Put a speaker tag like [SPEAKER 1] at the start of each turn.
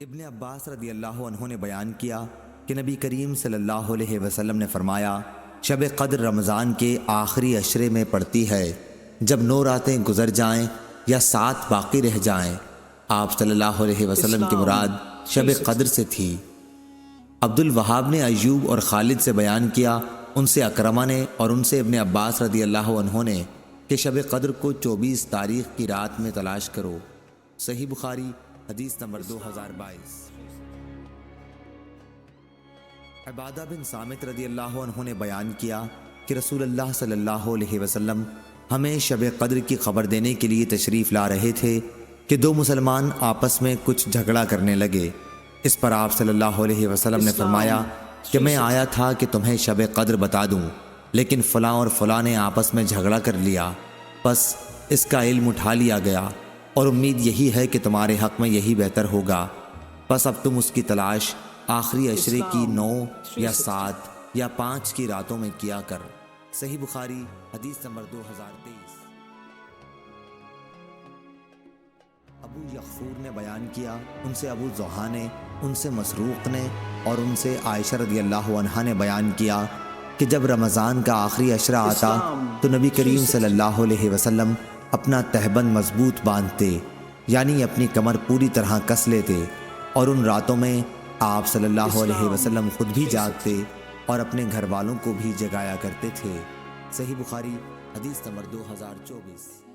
[SPEAKER 1] ابن عباس رضی اللہ عنہ نے بیان کیا کہ نبی کریم صلی اللہ علیہ وسلم نے فرمایا، شب قدر رمضان کے آخری عشرے میں پڑتی ہے جب 9 راتیں گزر جائیں یا 7 باقی رہ جائیں۔ آپ صلی اللہ علیہ وسلم کی مراد شب قدر سے تھی۔ عبد الوہاب نے ایوب اور خالد سے بیان کیا، ان سے اکرمہ نے اور ان سے ابن عباس رضی اللہ عنہ نے کہ شب قدر کو 24 تاریخ کی رات میں تلاش کرو۔ صحیح بخاری حدیث نمبر 2022۔ عبادہ بن صامت رضی اللہ عنہ نے بیان کیا کہ رسول اللہ صلی اللہ علیہ وسلم ہمیں شب قدر کی خبر دینے کے لیے تشریف لا رہے تھے کہ 2 مسلمان آپس میں کچھ جھگڑا کرنے لگے۔ اس پر آپ صلی اللہ علیہ وسلم نے فرمایا کہ میں آیا تھا کہ تمہیں شب قدر بتا دوں، لیکن فلاں اور فلاں نے آپس میں جھگڑا کر لیا، بس اس کا علم اٹھا لیا گیا اور امید یہی ہے کہ تمہارے حق میں یہی بہتر ہوگا، بس اب تم اس کی تلاش آخری عشرے کی 9 یا 7 یا 5 کی راتوں میں کیا کر۔ صحیح بخاری حدیث نمبر 2023۔ ابو یغفور نے بیان کیا، ان سے ابو زحا نے، ان سے مسروق نے اور ان سے عائشہ رضی اللہ عنہا نے بیان کیا کہ جب رمضان کا آخری عشرہ آتا تو نبی کریم صلی اللہ علیہ وسلم اپنا تہبند مضبوط باندھتے، یعنی اپنی کمر پوری طرح کس لیتے، اور ان راتوں میں آپ صلی اللہ علیہ وسلم خود بھی جاگتے اور اپنے گھر والوں کو بھی جگایا کرتے تھے۔ صحیح بخاری حدیث نمبر 2024۔